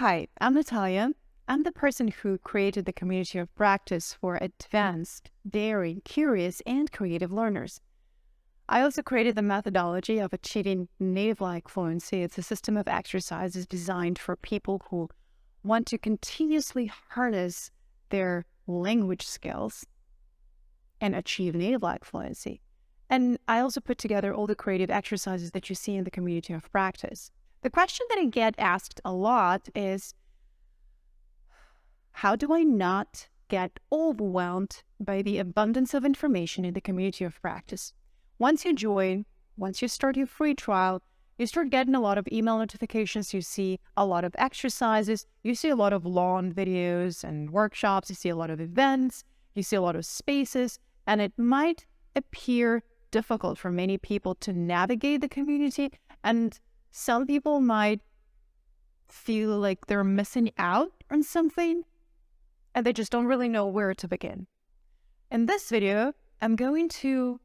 Hi, I'm Natalia. I'm the person who created the community of practice for advanced, daring, curious, and creative learners. I also created the methodology of achieving native-like fluency. It's a system of exercises designed for people who want to continuously harness their language skills and achieve native-like fluency. And I also put together all the creative exercises that you see in the community of practice. The question that I get asked a lot is, how do I not get overwhelmed by the abundance of information in the community of practice? Once you join, once you start your free trial, you start getting a lot of email notifications, you see a lot of exercises, you see a lot of long videos and workshops, you see a lot of events, you see a lot of spaces, and it might appear difficult for many people to navigate the community, and some people might feel like they're missing out on something, and they just don't really know where to begin. In this video, I'm going to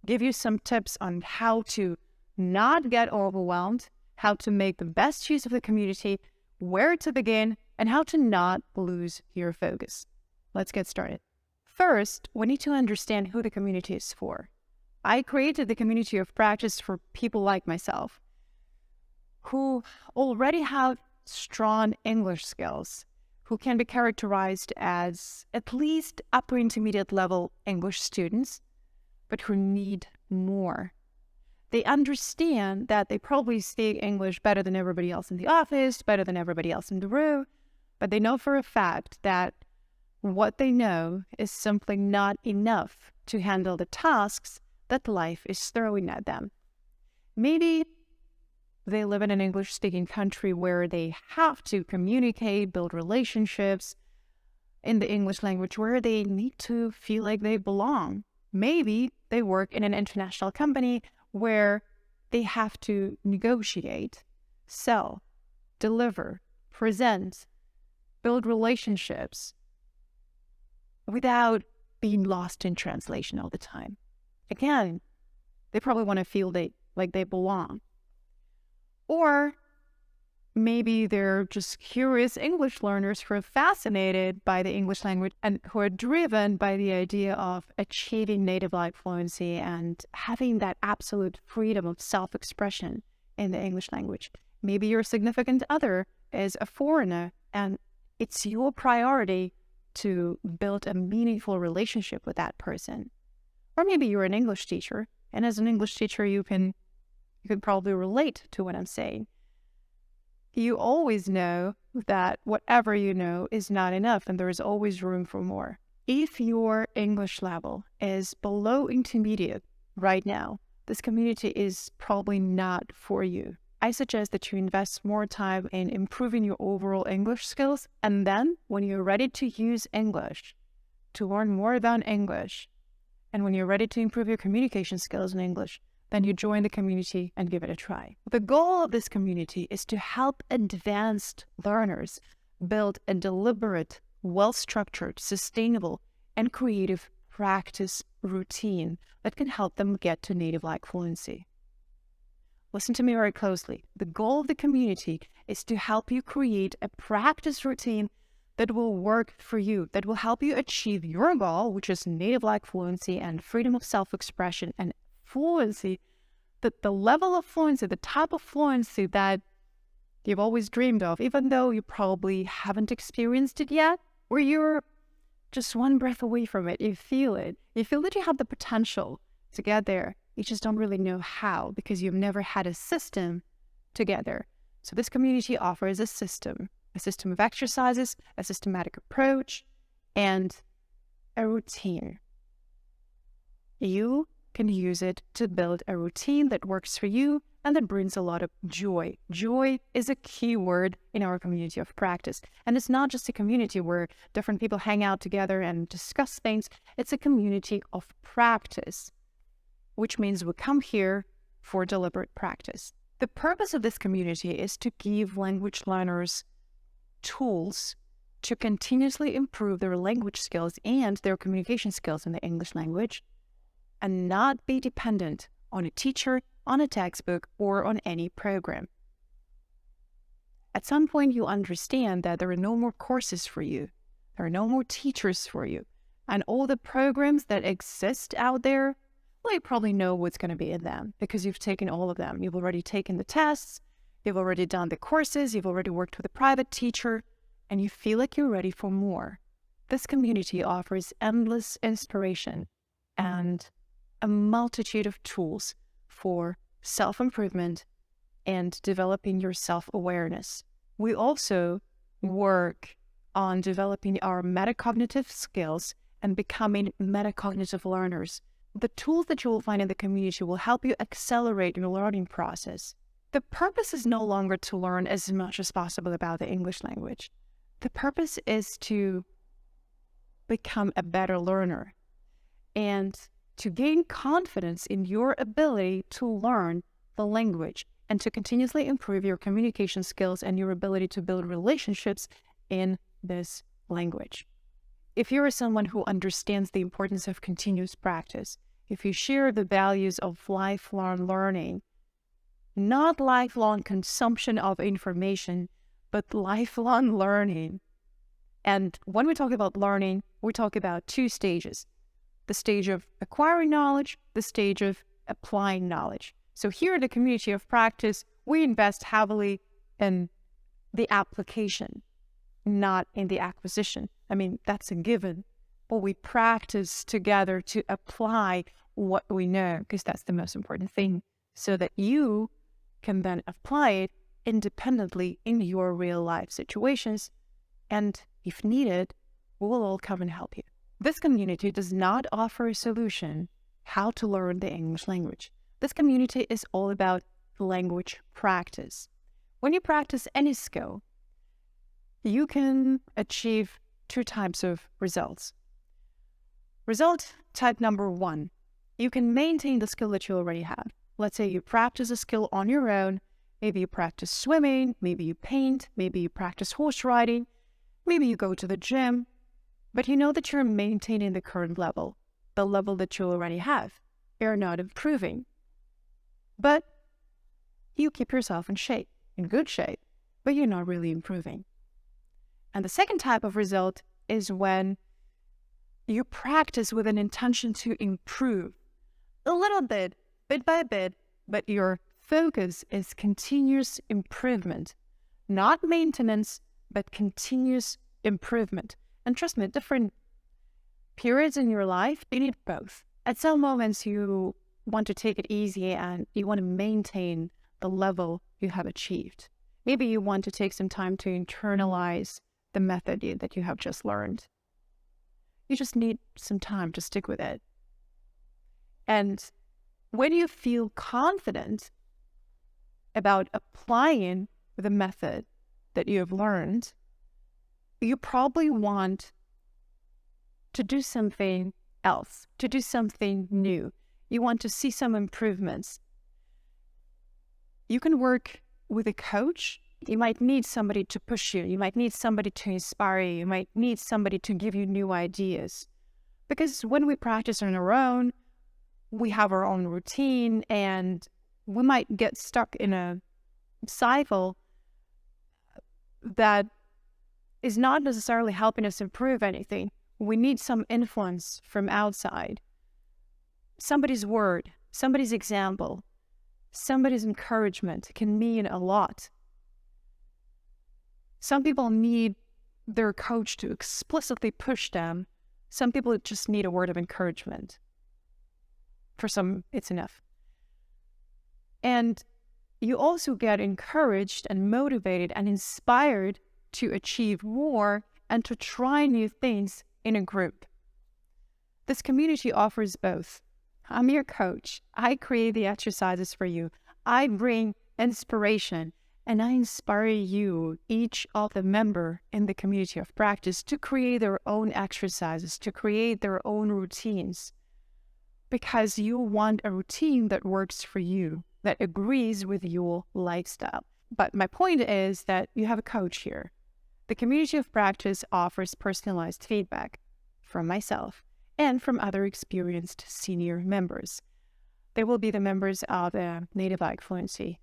give you some tips on how to not get overwhelmed, how to make the best use of the community, where to begin, and how to not lose your focus. Let's get started. First, we need to understand who the community is for. I created the community of practice for people like myself who already have strong English skills, who can be characterized as at least upper intermediate level English students, but who need more. They understand that they probably speak English better than everybody else in the office, better than everybody else in the room, but they know for a fact that what they know is simply not enough to handle the tasks that life is throwing at them. Maybe they live in an English-speaking country where they have to communicate, build relationships in the English language, where they need to feel like they belong. Maybe they work in an international company where they have to negotiate, sell, deliver, present, build relationships without being lost in translation all the time. Again, they probably want to feel like they belong. Or maybe they're just curious English learners who are fascinated by the English language and who are driven by the idea of achieving native-like fluency and having that absolute freedom of self-expression in the English language. Maybe your significant other is a foreigner and it's your priority to build a meaningful relationship with that person. Or maybe you're an English teacher, and as an English teacher, you can probably relate to what I'm saying. You always know that whatever you know is not enough, and there is always room for more. If your English level is below intermediate right now, this community is probably not for you. I suggest that you invest more time in improving your overall English skills, and then when you're ready to use English, to learn more about English, and when you're ready to improve your communication skills in English, then you join the community and give it a try. The goal of this community is to help advanced learners build a deliberate, well-structured, sustainable, and creative practice routine that can help them get to native-like fluency. Listen to me very closely. The goal of the community is to help you create a practice routine that will work for you, that will help you achieve your goal, which is native-like fluency and freedom of self-expression and fluency, that the level of fluency, the type of fluency that you've always dreamed of, even though you probably haven't experienced it yet, or you're just one breath away from it. You feel it. You feel that you have the potential to get there. You just don't really know how because you've never had a system to get there. So this community offers a system of exercises, a systematic approach, and a routine. You can use it to build a routine that works for you and that brings a lot of joy. Joy is a key word in our community of practice. And it's not just a community where different people hang out together and discuss things. It's a community of practice, which means we come here for deliberate practice. The purpose of this community is to give language learners tools to continuously improve their language skills and their communication skills in the English language, and not be dependent on a teacher, on a textbook, or on any program. At some point, you understand that there are no more courses for you. There are no more teachers for you. And all the programs that exist out there, well, you probably know what's going to be in them because you've taken all of them. You've already taken the tests. You've already done the courses. You've already worked with a private teacher, and you feel like you're ready for more. This community offers endless inspiration and a multitude of tools for self-improvement and developing your self-awareness. We also work on developing our metacognitive skills and becoming metacognitive learners. The tools that you will find in the community will help you accelerate your learning process. The purpose is no longer to learn as much as possible about the English language. The purpose is to become a better learner and to gain confidence in your ability to learn the language and to continuously improve your communication skills and your ability to build relationships in this language. If you're someone who understands the importance of continuous practice, if you share the values of lifelong learning, not lifelong consumption of information, but lifelong learning. And when we talk about learning, we talk about two stages: the stage of acquiring knowledge, the stage of applying knowledge. So here at the community of practice, we invest heavily in the application, not in the acquisition. I mean, that's a given, but we practice together to apply what we know, because that's the most important thing, so that you can then apply it independently in your real life situations. And if needed, we will all come and help you. This community does not offer a solution how to learn the English language. This community is all about language practice. When you practice any skill, you can achieve two types of results. Result type number one, you can maintain the skill that you already have. Let's say you practice a skill on your own. Maybe you practice swimming, maybe you paint, maybe you practice horse riding, maybe you go to the gym, but you know that you're maintaining the current level, the level that you already have. You're not improving, but you keep yourself in shape, in good shape, but you're not really improving. And the second type of result is when you practice with an intention to improve a little bit by bit, but your focus is continuous improvement, not maintenance, but continuous improvement. And trust me, different periods in your life, you need both. At some moments, you want to take it easy and you want to maintain the level you have achieved. Maybe you want to take some time to internalize the method that you have just learned. You just need some time to stick with it. And when you feel confident about applying the method that you have learned, you probably want to do something else, to do something new. You want to see some improvements. You can work with a coach. You might need somebody to push you. You might need somebody to inspire you. You might need somebody to give you new ideas. Because when we practice on our own, we have our own routine, and we might get stuck in a cycle that is not necessarily helping us improve anything. We need some influence from outside. Somebody's word, somebody's example, somebody's encouragement can mean a lot. Some people need their coach to explicitly push them. Some people just need a word of encouragement. For some, it's enough. And you also get encouraged and motivated and inspired to achieve more and to try new things in a group. This community offers both. I'm your coach. I create the exercises for you. I bring inspiration, and I inspire you, each of the member in the community of practice, to create their own exercises, to create their own routines, because you want a routine that works for you, that agrees with your lifestyle. But my point is that you have a coach here. The community of practice offers personalized feedback from myself and from other experienced senior members. They will be the members of the Native Fluency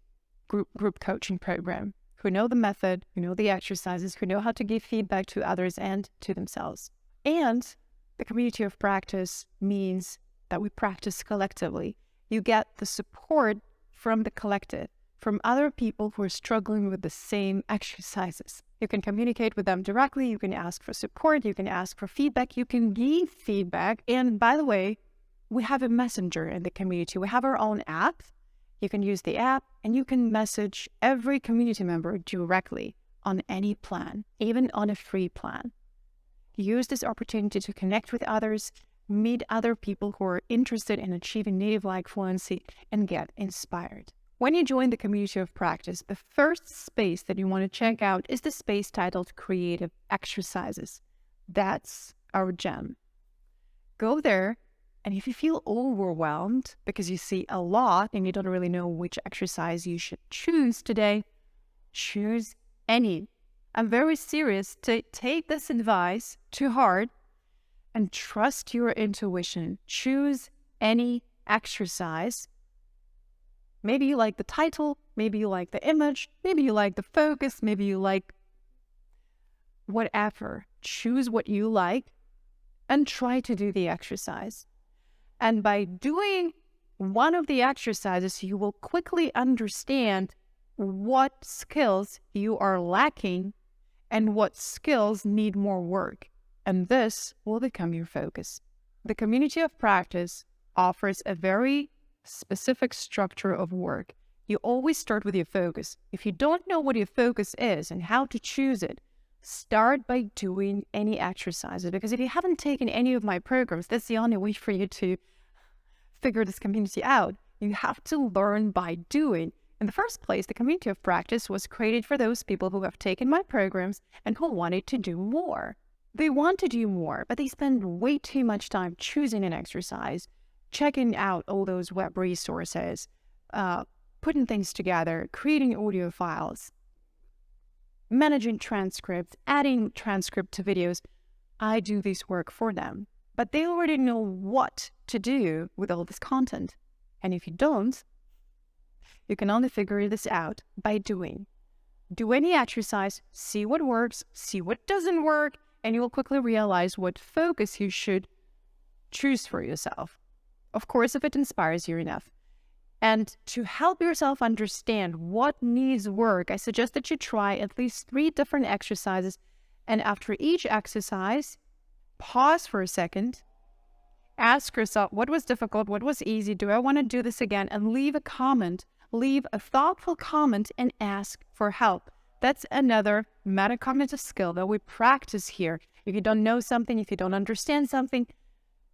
group coaching program who know the method, who know the exercises, who know how to give feedback to others and to themselves. And the community of practice means that we practice collectively. You get the support from the collective, from other people who are struggling with the same exercises. You can communicate with them directly. You can ask for support. You can ask for feedback. You can give feedback. And by the way, we have a messenger in the community. We have our own app. You can use the app and you can message every community member directly on any plan, even on a free plan. Use this opportunity to connect with others, meet other people who are interested in achieving native-like fluency, and get inspired. When you join the community of practice, the first space that you want to check out is the space titled Creative Exercises. That's our gem. Go there, and if you feel overwhelmed because you see a lot and you don't really know which exercise you should choose today, choose any. I'm very serious. To take this advice to heart and trust your intuition. Choose any exercise. Maybe you like the title, maybe you like the image, maybe you like the focus, maybe you like whatever. Choose what you like and try to do the exercise. And by doing one of the exercises, you will quickly understand what skills you are lacking and what skills need more work. And this will become your focus. The community of practice offers a very specific structure of work. You always start with your focus. If you don't know what your focus is and how to choose it, start by doing any exercises. Because if you haven't taken any of my programs, that's the only way for you to figure this community out. You have to learn by doing. In the first place, the community of practice was created for those people who have taken my programs and who wanted to do more. They want to do more, but they spend way too much time choosing an exercise, checking out all those web resources, putting things together, creating audio files, managing transcripts, adding transcript to videos. I do this work for them, but they already know what to do with all this content. And if you don't, you can only figure this out by doing. Do any exercise, see what works, see what doesn't work, and you will quickly realize what focus you should choose for yourself. Of course, if it inspires you enough. And to help yourself understand what needs work, I suggest that you try at least 3 different exercises. And after each exercise, pause for a second, ask yourself, what was difficult? What was easy? Do I want to do this again? And leave a comment, leave a thoughtful comment and ask for help. That's another metacognitive skill that we practice here. If you don't know something, if you don't understand something,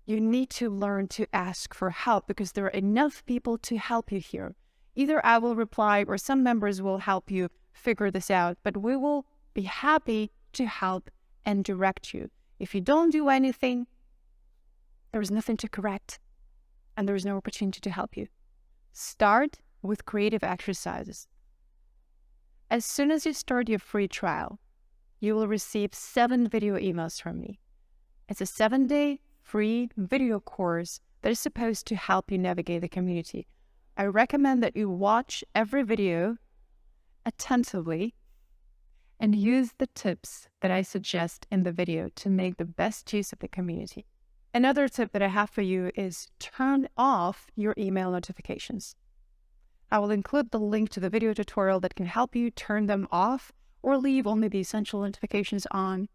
you need to learn to ask for help because there are enough people to help you here. Either I will reply or some members will help you figure this out, but we will be happy to help and direct you. If you don't do anything, there is nothing to correct and there is no opportunity to help you. Start with creative exercises. As soon as you start your free trial, you will receive 7 video emails from me. It's a 7-day free video course that is supposed to help you navigate the community. I recommend that you watch every video attentively and use the tips that I suggest in the video to make the best use of the community. Another tip that I have for you is turn off your email notifications. I will include the link to the video tutorial that can help you turn them off or leave only the essential notifications on,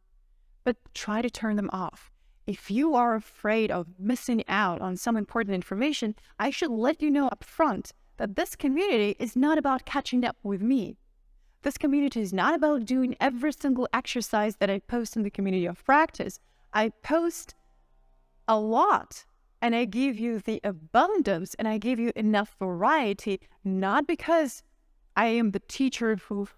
but try to turn them off. If you are afraid of missing out on some important information, I should let you know up front that this community is not about catching up with me. This community is not about doing every single exercise that I post in the community of practice. I post a lot and I give you the abundance and I give you enough variety, not because I am the teacher who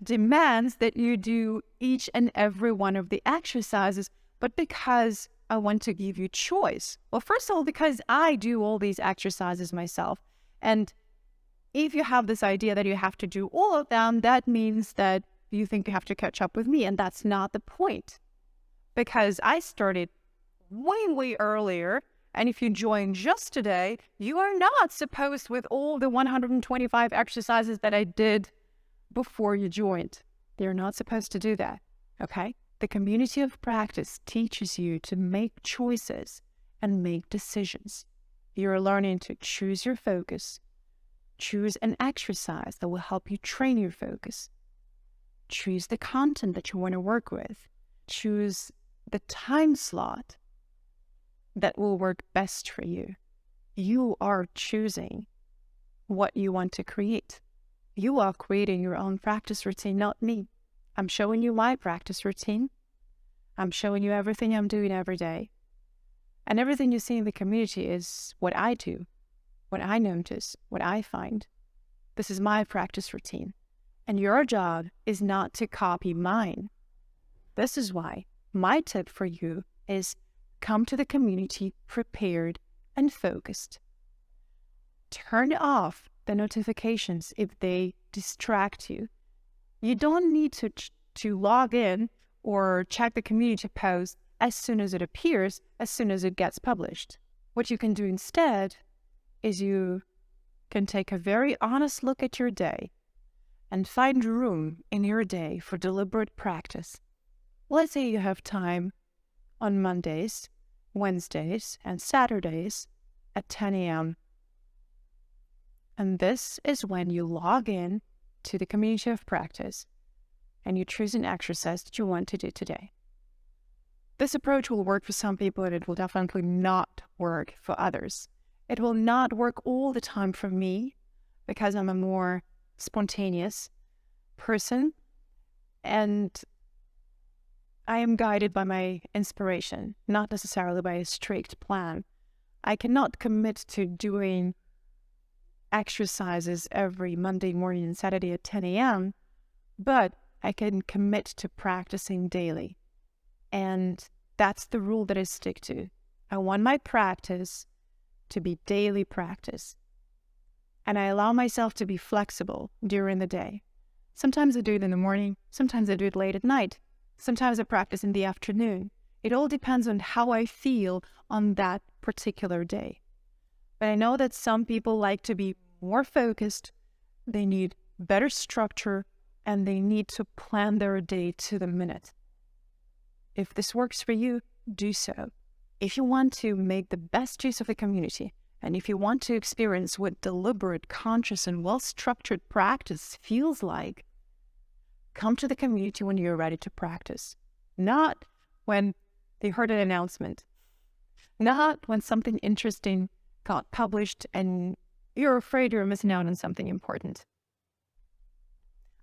demands that you do each and every one of the exercises, but because I want to give you choice. Well, first of all, because I do all these exercises myself. And if you have this idea that you have to do all of them, that means that you think you have to catch up with me. And that's not the point. Because I started way, way earlier. And if you join just today, you are not supposed with all the 125 exercises that I did before you joined. They're not supposed to do that, okay? The community of practice teaches you to make choices and make decisions. You're learning to choose your focus, choose an exercise that will help you train your focus, choose the content that you want to work with, choose the time slot that will work best for you. You are choosing what you want to create. You are creating your own practice routine, not me. I'm showing you my practice routine. I'm showing you everything I'm doing every day. And everything you see in the community is what I do, what I notice, what I find. This is my practice routine. And your job is not to copy mine. This is why my tip for you is come to the community prepared and focused. Turn off the notifications if they distract you. You don't need to log in or check the community post as soon as it appears, as soon as it gets published. What you can do instead is you can take a very honest look at your day and find room in your day for deliberate practice. Let's say you have time on Mondays, Wednesdays, and Saturdays at 10 a.m. And this is when you log in to the community of practice and you choose an exercise that you want to do today. This approach will work for some people and it will definitely not work for others. It will not work all the time for me because I'm a more spontaneous person and I am guided by my inspiration, not necessarily by a strict plan. I cannot commit to doing exercises every Monday morning and Saturday at 10 a.m., but I can commit to practicing daily. And that's the rule that I stick to. I want my practice to be daily practice. And I allow myself to be flexible during the day. Sometimes I do it in the morning, sometimes I do it late at night, sometimes I practice in the afternoon. It all depends on how I feel on that particular day. But I know that some people like to be more focused, they need better structure, and they need to plan their day to the minute. If this works for you, do so. If you want to make the best use of the community, and if you want to experience what deliberate, conscious, and well-structured practice feels like, come to the community when you're ready to practice. Not when they heard an announcement. Not when something interesting got published and you're afraid you're missing out on something important.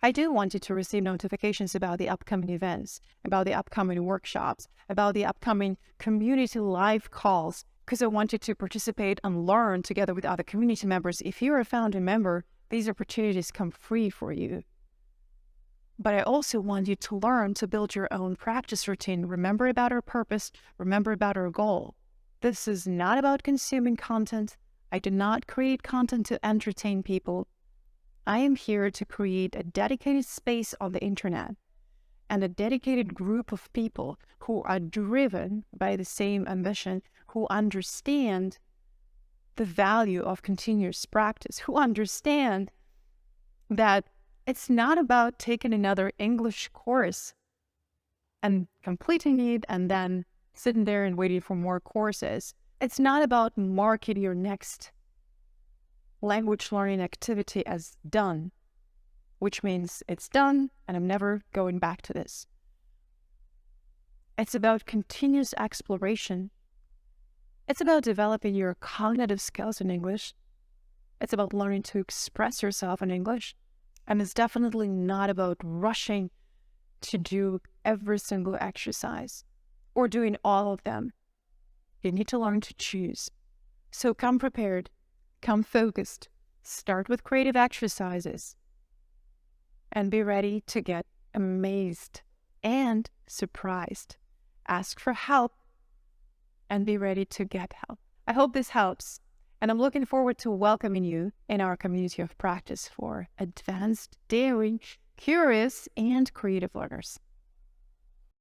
I do want you to receive notifications about the upcoming events, about the upcoming workshops, about the upcoming community live calls, because I want you to participate and learn together with other community members. If you're a founding member, these opportunities come free for you. But I also want you to learn to build your own practice routine. Remember about our purpose, remember about our goal. This is not about consuming content. I do not create content to entertain people. I am here to create a dedicated space on the internet and a dedicated group of people who are driven by the same ambition, who understand the value of continuous practice, who understand that it's not about taking another English course and completing it and then sitting there and waiting for more courses. It's not about marking your next language learning activity as done, which means it's done and I'm never going back to this. It's about continuous exploration. It's about developing your cognitive skills in English. It's about learning to express yourself in English. And it's definitely not about rushing to do every single exercise or doing all of them. You need to learn to choose. So come prepared, come focused, start with creative exercises, and be ready to get amazed and surprised. Ask for help and be ready to get help. I hope this helps. And I'm looking forward to welcoming you in our community of practice for advanced, daring, curious, and creative learners.